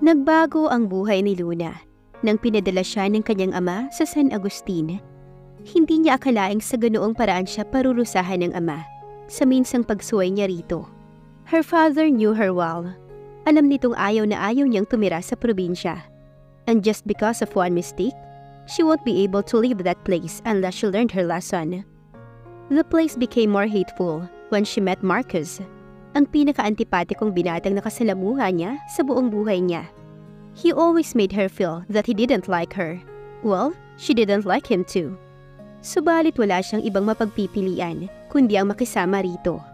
Nagbago ang buhay ni Luna nang pinadala siya ng kanyang ama sa San Agustin. Hindi niya akalaing sa ganoong paraan siya parurusahan ng ama sa minsang pagsuway niya rito. Her father knew her well. Alam nitong ayaw na ayaw niyang tumira sa probinsya. And just because of one mistake, she won't be able to leave that place unless she learned her lesson. The place became more hateful when she met Marcus, ang pinaka-antipatikong binatang nakasalamuha niya sa buong buhay niya. He always made her feel that he didn't like her. Well, she didn't like him too. Subalit wala siyang ibang mapagpipilian kundi ang makisama rito.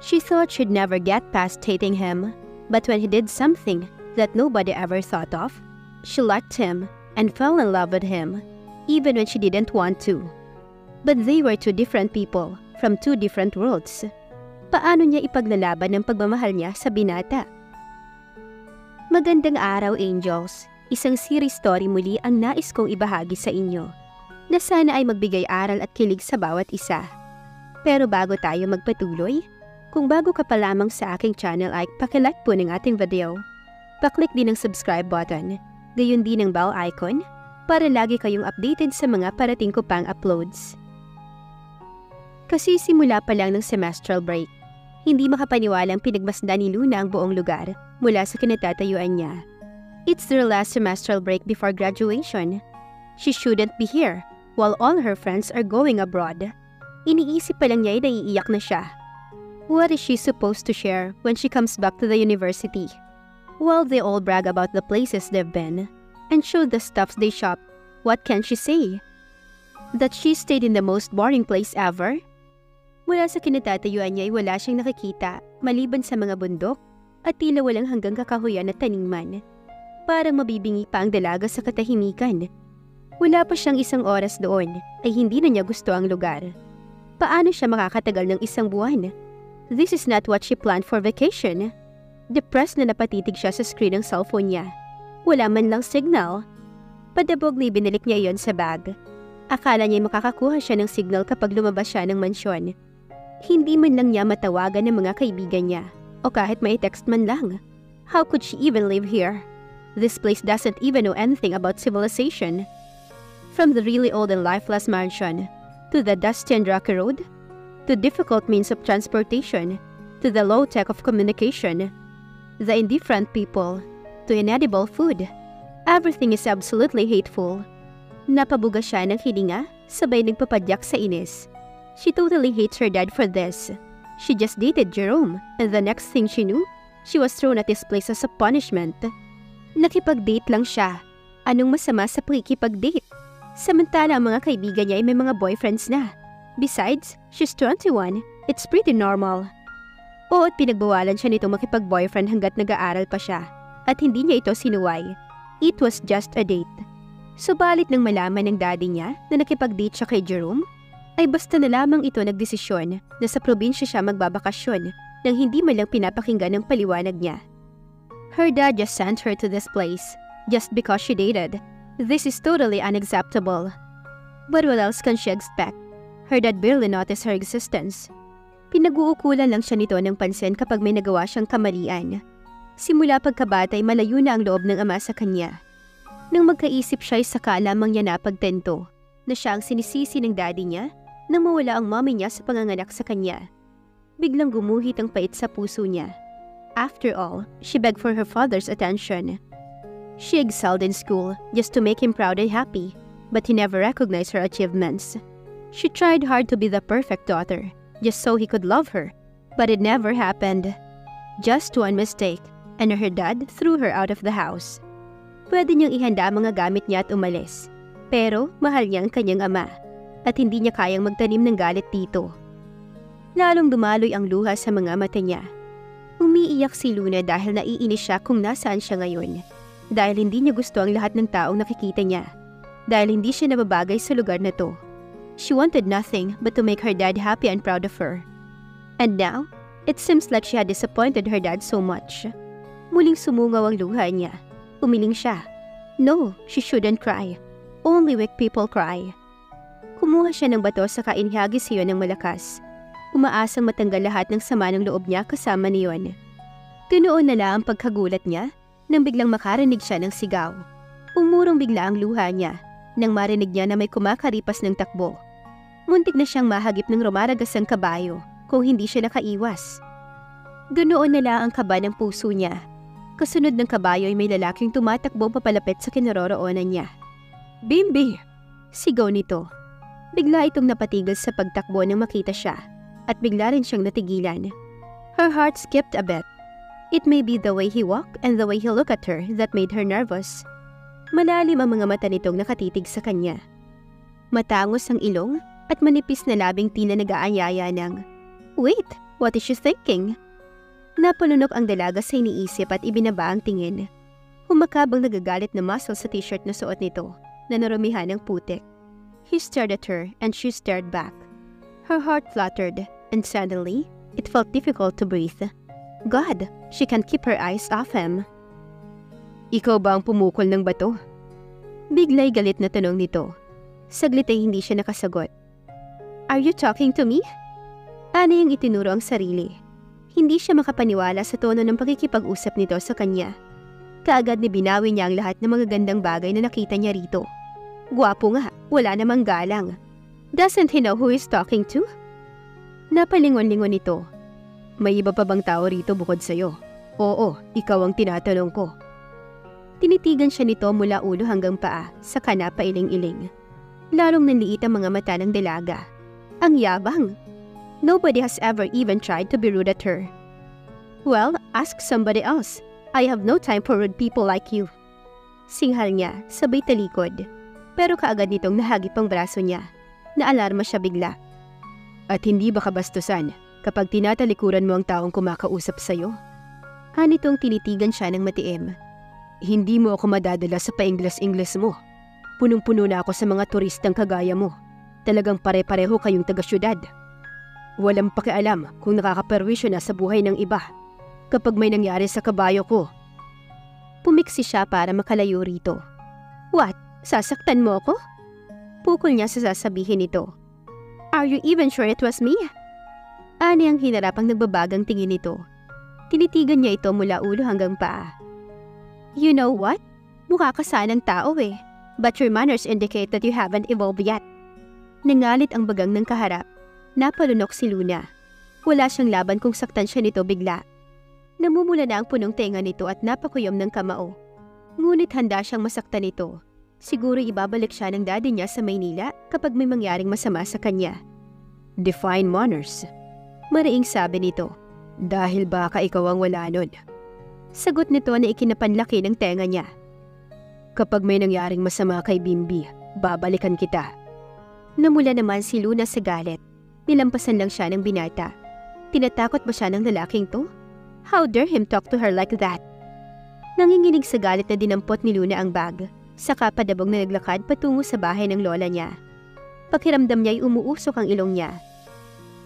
She thought she'd never get past hating him, but when he did something that nobody ever thought of, she liked him and fell in love with him, even when she didn't want to. But they were two different people from two different worlds. Paano niya ipaglalaban ang pagmamahal niya sa binata? Magandang araw, Angels. Isang series story muli ang nais kong ibahagi sa inyo, na sana ay magbigay aral at kilig sa bawat isa. Pero bago tayo magpatuloy, kung bago ka pa lamang sa aking channel ay pakilike po ng ating video. Paklik din ang subscribe button, gayon din ang bell icon, para lagi kayong updated sa mga parating ko pang uploads. Kasi simula pa lang ng semestral break, hindi makapaniwalang pinagmasdan ni Luna ang buong lugar mula sa kinatatayuan niya. It's their last semestral break before graduation. She shouldn't be here while all her friends are going abroad. Iniisip pa lang niya ay naiiyak na siya. What is she supposed to share when she comes back to the university? While they all brag about the places they've been and show the stuffs they shop, what can she say? That she stayed in the most boring place ever? Mula sa kinatatayuan niya ay wala siyang nakikita maliban sa mga bundok at tila walang hanggang kakahuyan at taniman. Parang mabibingi pa ang dalaga sa katahimikan. Wala pa siyang isang oras doon ay hindi na niya gusto ang lugar. Paano siya makakatagal ng isang buwan? This is not what she planned for vacation. Depressed na napatitig siya sa screen ng cellphone niya. Wala man lang signal. Padabog na ibinalik niya yon sa bag. Akala niya makakakuha siya ng signal kapag lumabas siya ng mansyon. Hindi man lang niya matawagan ng mga kaibigan niya o kahit may text man lang. How could she even live here? This place doesn't even know anything about civilization. From the really old and lifeless mansion, to the dusty and rocky road, to difficult means of transportation, to the low tech of communication, the indifferent people, to inedible food. Everything is absolutely hateful. Napabuga siya ng hininga, sabay nagpapadyak sa inis. She totally hates her dad for this. She just dated Jerome, and the next thing she knew, she was thrown at this place as a punishment. Nakipag-date lang siya. Anong masama sa pakikipag-date? Samantala ang mga kaibigan niya ay may mga boyfriends na. Besides, she's 21. It's pretty normal. Oo, at pinagbawalan siya nito makipag-boyfriend hanggat nag-aaral pa siya. At hindi niya ito sinuway. It was just a date. Subalit nang malaman ng daddy niya na nakipag-date siya kay Jerome, ay basta na lamang ito nagdesisyon na sa probinsya siya magbabakasyon nang hindi man lang pinapakinggan ng paliwanag niya. Her dad just sent her to this place just because she dated. This is totally unacceptable. But what else can she expect? Her dad barely noticed her existence. Pinag-uukulan lang siya nito ng pansin kapag may nagawa siyang kamalian. Simula pagkabata ay malayo na ang loob ng ama sa kanya. Nang magkaisip siya ay saka lamang niya napagtento na siya ang sinisisi ng daddy niya nang mawala ang mommy niya sa panganganak sa kanya. Biglang gumuhit ang pait sa puso niya. After all, she begged for her father's attention. She excelled in school just to make him proud and happy, but he never recognized her achievements. She tried hard to be the perfect daughter, just so he could love her, but it never happened. Just one mistake, and her dad threw her out of the house. Pwede niyang ihanda ang mga gamit niya at umalis, pero mahal niya ang kanyang ama, at hindi niya kayang magtanim ng galit dito. Lalong dumaloy ang luha sa mga mata niya. Umiiyak si Luna dahil naiinis siya kung nasaan siya ngayon. Dahil hindi niya gusto ang lahat ng taong nakikita niya. Dahil hindi siya nababagay sa lugar na to. She wanted nothing but to make her dad happy and proud of her. And now, it seems like she had disappointed her dad so much. Muling sumungaw ang luha niya. Umiling siya. No, she shouldn't cry. Only weak people cry. Kumuha siya ng bato sa kainhagis iyon ng malakas. Umaasang matanggal lahat ng sama ng loob niya kasama niyon. Ganoon na lang ang pagkagulat niya Nang biglang makarinig siya ng sigaw, umurong bigla ang luha niya nang marinig niya na may kumakaripas ng takbo. Muntik na siyang mahagip ng rumaragasang kabayo kung hindi siya nakaiwas. Ganoon na lang ang kaba ng puso niya. Kasunod ng kabayo ay may lalaking tumatakbo papalapit sa kinaroroonan niya. "Bimbi!" Sigaw nito. Bigla itong napatigil sa pagtakbo nang makita siya at bigla rin siyang natigilan. Her heart skipped a bit. It may be the way he walked and the way he looked at her that made her nervous. Malalim ang mga mata nitong nakatitig sa kanya. Matangos ang ilong at manipis na labing tila nag-aanyaya ng, "Wait, what is she thinking?" Napalunok ang dalaga sa iniisip at ibinaba ang tingin. Humakabang nagagalit na muscle sa t-shirt na suot nito na narumihan ng putik. He stared at her and she stared back. Her heart fluttered and suddenly, it felt difficult to breathe. God, she can't keep her eyes off him. "Ikaw ba ang pumukol ng bato?" Bigla'y galit na tanong nito. Saglit ay hindi siya nakasagot. "Are you talking to me?" Aniyang itinuro ang sarili. Hindi siya makapaniwala sa tono ng pakikipag-usap nito sa kanya. Kaagad ni binawi niya ang lahat ng magagandang bagay na nakita niya rito. Gwapo nga, wala namang galang. Doesn't he know who he's talking to? Napalingon-lingon ito. "May iba pa bang tao rito bukod sa'yo?" "Oo, ikaw ang tinatanong ko." Tinitigan siya nito mula ulo hanggang paa, saka napailing-iling. Lalong nanliit ang mga mata ng dalaga. Ang yabang! Nobody has ever even tried to be rude at her. "Well, ask somebody else. I have no time for rude people like you." Singhal niya, sabay talikod. Pero kaagad nitong nahagip ang braso niya. Naalarma siya bigla. "At hindi ba kabastusan kapag tinatalikuran mo ang taong kumakausap sa'yo?" Nitong tinitigan siya ng matiim. "Hindi mo ako madadala sa paingles-ingles mo. Punong-puno na ako sa mga turistang kagaya mo. Talagang pare-pareho kayong taga-syudad. Walang pakialam kung nakakaperwisyo na sa buhay ng iba. Kapag may nangyari sa kabayo ko." Pumiksi siya para makalayo rito. "What? Sasaktan mo ako?" Pukol niya sa sasabihin nito. "Are you even sure it was me?" Ani ang hinarap ang nagbabagang tingin nito. Tinitigan niya ito mula ulo hanggang paa. "You know what? Mukha ka sanang tao eh. But your manners indicate that you haven't evolved yet." Nangalit ang bagang ng kaharap. Napalunok si Luna. Wala siyang laban kung saktan siya nito bigla. Namumula na ang punong tenga nito at napakuyom ng kamao. Ngunit handa siyang masaktan nito. Siguro ibabalik siya ng daddy niya sa Maynila kapag may mangyaring masama sa kanya. "Define manners," mariing sabi nito. "Dahil baka ikaw ang wala nun." Sagot nito na ikinapanlaki ng tenga niya. "Kapag may nangyaring masama kay Bimbi, babalikan kita." Namula naman si Luna sa galit. Nilampasan lang siya ng binata. Tinatakot ba siya ng lalaking to? How dare him talk to her like that? Nanginginig sa galit na dinampot ni Luna ang bag. Saka padabog na naglakad patungo sa bahay ng lola niya. Pakiramdam niya ay umuusok ang ilong niya.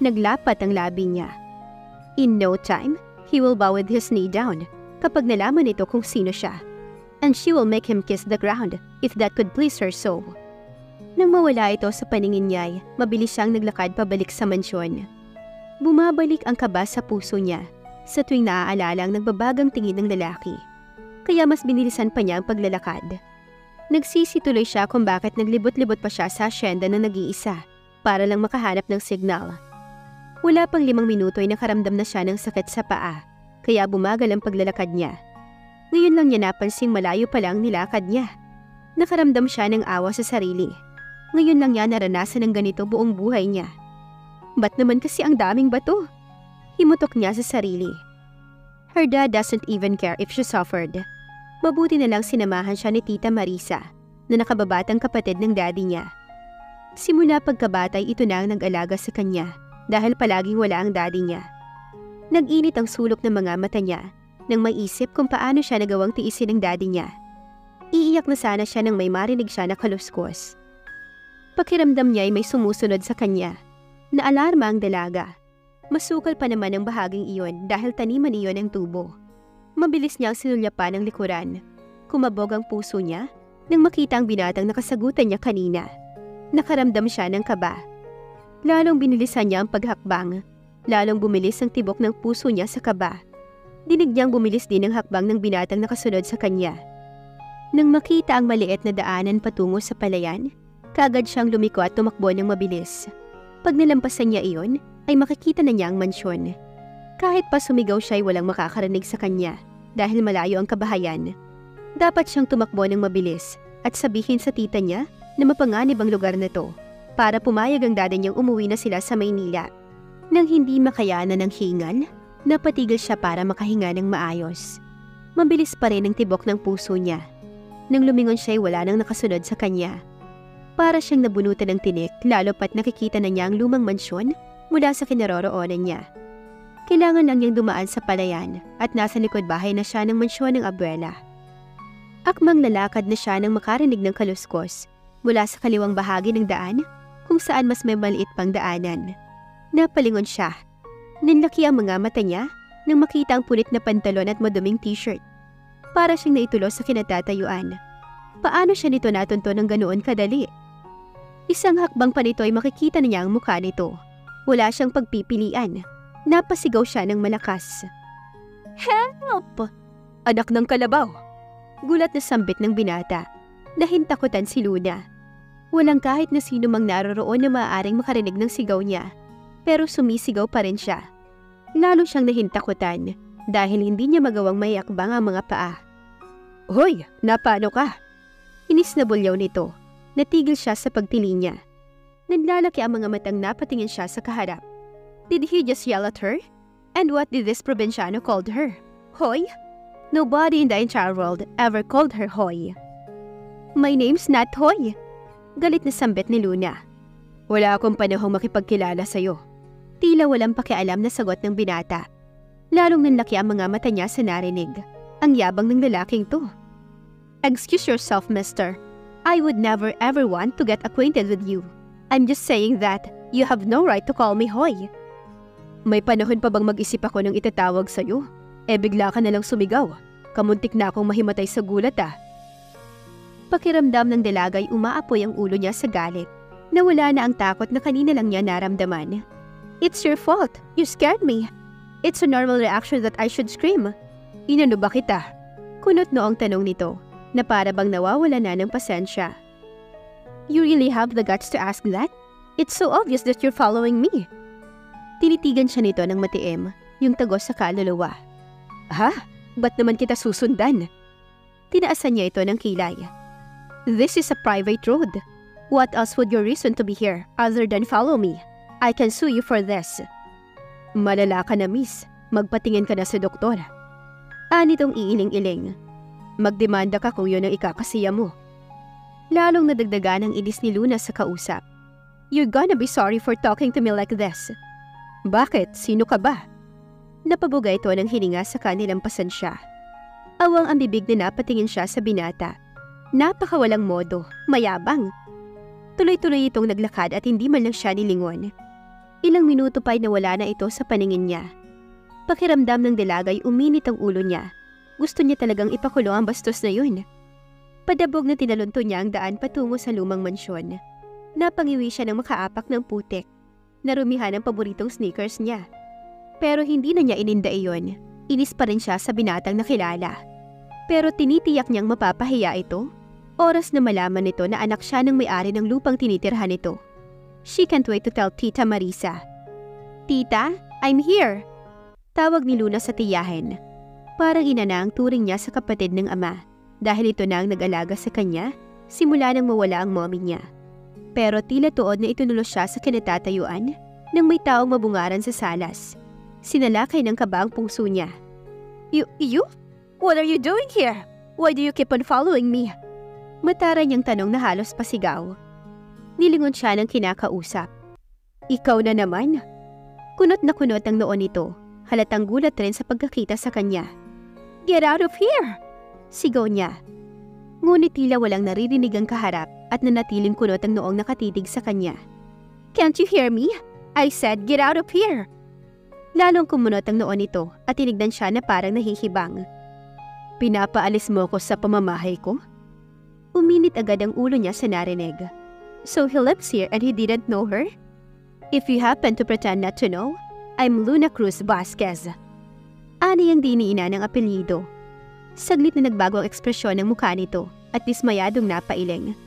Naglapat ang labi niya. In no time, he will bow with his knee down kapag nalaman nito kung sino siya. And she will make him kiss the ground if that could please her so. Nang mawala ito sa paningin niya, mabilis siyang naglakad pabalik sa mansyon. Bumabalik ang kaba sa puso niya sa tuwing naaalala ang nagbabagang tingin ng lalaki. Kaya mas binilisan pa niya ang paglalakad. Nagsisituloy siya kung bakit naglibot-libot pa siya sa asyenda na nag-iisa para lang makahanap ng signal. Wala pang 5 minuto ay nakaramdam na siya ng sakit sa paa, kaya bumagal ang paglalakad niya. Ngayon lang niya napansing malayo pa lang nilakad niya. Nakaramdam siya ng awa sa sarili. Ngayon lang niya naranasan ng ganito buong buhay niya. Ba't naman kasi ang daming bato? Himutok niya sa sarili. Her dad doesn't even care if she suffered. Mabuti na lang sinamahan siya ni Tita Marisa, na nakababatang kapatid ng daddy niya. Simula pagkabata ay ito na ang nag-alaga sa kanya dahil palaging wala ang daddy niya. Nag-init ang sulok ng mga mata niya nang maisip kung paano siya nagawang tiisin ng daddy niya. Iiyak na sana siya nang may marinig siya na kaluskos. Pakiramdam niya ay may sumusunod sa kanya. Naalarma ang dalaga. Masukal pa naman ang bahaging iyon dahil taniman iyon ang tubo. Mabilis niyang sinulyapan ang likuran. Kumabog ang puso niya nang makita ang binatang nakasagutan niya kanina. Nakaramdam siya ng kaba. Lalong binilisan niya ang paghakbang. Lalong bumilis ang tibok ng puso niya sa kaba. Dinig niyang bumilis din ang hakbang ng binatang nakasunod sa kanya. Nang makita ang maliit na daanan patungo sa palayan, kaagad siyang lumiko at tumakbo ng mabilis. Pag nalampasan niya iyon, ay makikita na niya ang mansyon. Kahit pa sumigaw siya ay walang makakarinig sa kanya dahil malayo ang kabahayan. Dapat siyang tumakbo ng mabilis at sabihin sa tita niya na mapanganib ang lugar na to para pumayag ang dada niyang umuwi na sila sa Maynila. Nang hindi makayanan ng hingal, napatigil siya para makahinga ng maayos. Mabilis pa rin ang tibok ng puso niya. Nang lumingon siya ay wala nang nakasunod sa kanya. Para siyang nabunutan ng tinik lalo pat nakikita na niya ang lumang mansyon mula sa kinaroroonan niya. Kailangan lang niyang dumaan sa palayan at nasa likod bahay na siya ng mansyon ng abuela. Akmang lalakad na siya nang makarinig ng kaluskos mula sa kaliwang bahagi ng daan kung saan mas may maliit pang daanan. Napalingon siya. Nanlaki ang mga mata niya nang makita ang punit na pantalon at maduming t-shirt. Para siyang naitulo sa kinatatayuan. Paano siya nito natunto ng ganoon kadali? Isang hakbang pa nito ay makikita na niya ang mukha nito. Wala siyang pagpipilian. Napasigaw siya ng malakas. Help! Anak ng kalabaw! Gulat na sambit ng binata. Nahintakutan si Luna. Walang kahit na sino mang naroroon na maaaring makarinig ng sigaw niya. Pero sumisigaw pa rin siya. Lalo siyang nahintakutan dahil hindi niya magawang mayakbang ang mga paa. Hoy! Napano ka? Inis na bulyaw nito. Natigil siya sa pagtili niya. Naglalaki ang mga matang napatingin siya sa kaharap. Did he just yell at her? And what did this probinsyano called her? Hoy? Nobody in the entire world ever called her Hoy. My name's not Hoy. Galit na sambit ni Luna. Wala akong panahong makipagkilala sa'yo. Tila walang pakialam na sagot ng binata. Lalong nanlaki ang mga mata niya sa narinig. Ang yabang ng lalaking to. Excuse yourself, mister. I would never ever want to get acquainted with you. I'm just saying that you have no right to call me Hoy. May panahon pa bang mag-isip ako ng itatawag sa'yo? Bigla ka nalang sumigaw. Kamuntik na akong mahimatay sa gulat Pakiramdam ng dalaga ay umaapoy ang ulo niya sa galit. Nawala na ang takot na kanina lang niya naramdaman. It's your fault. You scared me. It's a normal reaction that I should scream. Inano ba kita? Kunot noong tanong nito, na para bang nawawala na ng pasensya. You really have the guts to ask that? It's so obvious that you're following me. Tinitigan siya nito ng matiim, yung tagos sa kaluluwa. Ha? Ba't naman kita susundan? Tinaasan niya ito ng kilay. This is a private road. What else would your reason to be here other than follow me? I can sue you for this. Malala ka na, miss. Magpatingin ka na sa doktor. Anitong iiling-iling. Magdemanda ka kung yun ang ikakasiya mo. Lalong nadagdagan ang inis ni Luna sa kausap. You're gonna be sorry for talking to me like this. Bakit? Sino ka ba? Napabuga ito ng hininga sa kanilang pasensya. Awang ang bibig na napatingin siya sa binata. Napakawalang modo, mayabang. Tuloy-tuloy itong naglakad at hindi man lang siya nilingon. Ilang minuto pa'y nawala na ito sa paningin niya. Pakiramdam ng dalagay uminit ang ulo niya. Gusto niya talagang ipakulong ang bastos na yun. Padabog na tinalunto niya ang daan patungo sa lumang mansyon. Napangiwi siya ng makaapak ng putik. Narumihan ang paboritong sneakers niya. Pero hindi na niya ininda iyon. Inis pa rin siya sa binatang nakilala. Pero tinitiyak niyang mapapahiya ito. Oras na malaman nito na anak siya ng may-ari ng lupang tinitirhan nito. She can't wait to tell Tita Marisa. Tita, I'm here! Tawag ni Luna sa tiyahin. Parang ina na ang turing niya sa kapatid ng ama. Dahil ito na ang nag-alaga sa kanya, simula nang mawala ang mommy niya. Pero tila tuod na itunulos siya sa kinatatayuan nang may taong mabungaran sa salas. Sinalakay ng kaba ang puso niya. You? What are you doing here? Why do you keep on following me? Matara niyang tanong na halos pasigaw. Nilingon siya ng kinakausap. Ikaw na naman? Kunot na kunot ang noon nito. Halatang gulat rin sa pagkakita sa kanya. Get out of here! Sigaw niya. Ngunit tila walang naririnig ang kaharap at nanatiling kunot ang noong nakatitig sa kanya. Can't you hear me? I said get out of here! Lalong kumunot ang noon nito at tinignan siya na parang nahihibang. Pinapaalis mo ko sa pamamahay ko? Uminit agad ang ulo niya sa narinig. So he lives here and he didn't know her? If you happen to pretend not to know, I'm Luna Cruz Vasquez. Ani ang diniina ng apelyido. Saglit na nagbago ang ekspresyon ng mukha nito at dismayadong napailing.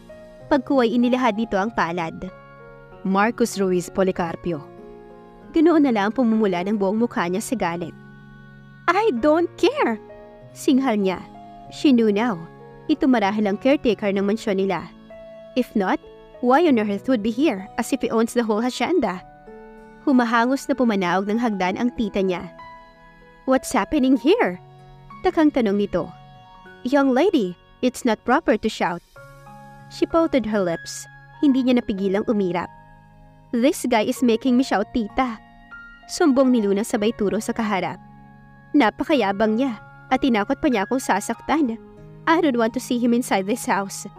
Pagkuway inilahad nito ang palad. Marcos Ruiz Policarpio. Ganoon na lang pumumula ng buong mukha niya sa galit. I don't care! Singhal niya. Sinunaw. Ito marahil ang caretaker ng mansyon nila. If not, why on earth would be here as if he owns the whole hacienda? Humahangos na pumanaog ng hagdan ang tita niya. What's happening here? Takang tanong nito. Young lady, it's not proper to shout. She pouted her lips. Hindi niya napigilang umirap. This guy is making me shout, tita. Sumbong ni Luna sabay turo sa kaharap. Napakayabang niya at tinakot pa niya akong sasaktan. I don't want to see him inside this house.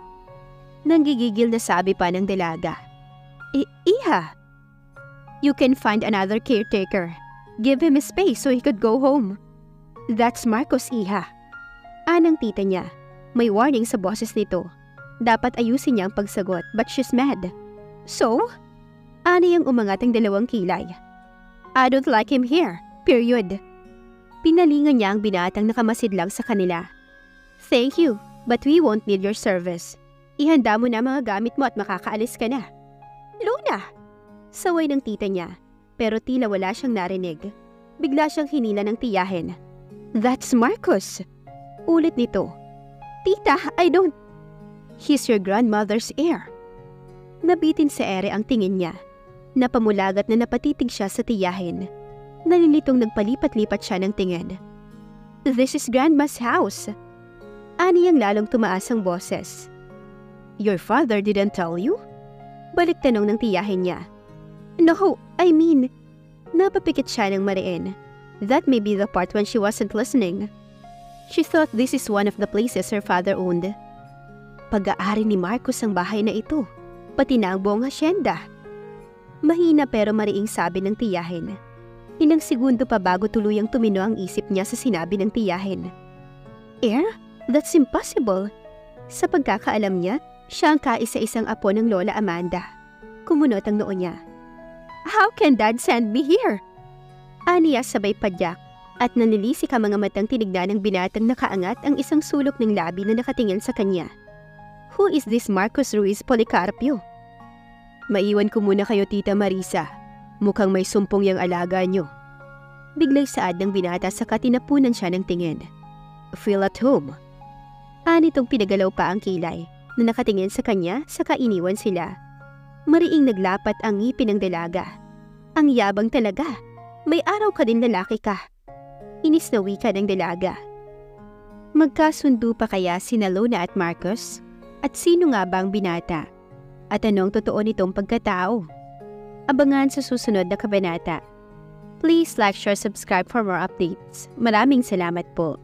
Nanggigigil na sabi pa ng dalaga. Iha! You can find another caretaker. Give him a space so he could go home. That's Marcos, iha. Anang tita niya. May warning sa boses nito. Dapat ayusin niya ang pagsagot, but she's mad. So? Ani ang umangat ang dalawang kilay. I don't like him here. Period. Pinalingan niya ang binatang nakamasid lang sa kanila. Thank you, but we won't need your service. Ihanda mo na mga gamit mo at makakaalis ka na. Luna! Saway ng tita niya, pero tila wala siyang narinig. Bigla siyang hinila ng tiyahin. That's Marcos! Ulit nito. Tita, I don't... He's your grandmother's heir. Nabitin sa ere ang tingin niya. Napamulagat na napatitig siya sa tiyahin. Nalilitong nagpalipat-lipat siya ng tingin. This is Grandma's house. Aniyang lalong tumaas ang boses. Your father didn't tell you? Balik tanong ng tiyahin niya. No, I mean... Napapikit siya ng mariin. That may be the part when she wasn't listening. She thought this is one of the places her father owned. Pag-aari ni Marcos ang bahay na ito, pati na ang buong hacienda. Mahina pero mariing sabi ng tiyahin. Ilang segundo pa bago tuluyang tumino ang isip niya sa sinabi ng tiyahin. Heir? That's impossible. Sa pagkakaalam niya, siya ang kaisa-isang apo ng Lola Amanda. Kumunot ang noo niya. How can Dad send me here? Aniya sabay padyak at nanilisik ang mga matang tinignan ng binatang nakaangat ang isang sulok ng labi na nakatingin sa kanya. Who is this Marcos Ruiz Policarpio? Maiwan ko muna kayo, Tita Marisa. Mukhang may sumpong yang alaga nyo. Biglay saad ng binata sa katinapunan siya ng tingin. Feel at home. Anitong pinagalaw pa ang kilay na nakatingin sa kanya saka iniwan sila. Mariing naglapat ang ngipin ng dalaga. Ang yabang talaga. May araw ka din lalaki ka. Inis na wika ng dalaga. Magkasundo pa kaya sina Luna at Marcos? At sino nga ba ang binata? At anong totoo nitong pagkatao? Abangan sa susunod na kabanata. Please like, share, subscribe for more updates. Maraming salamat po.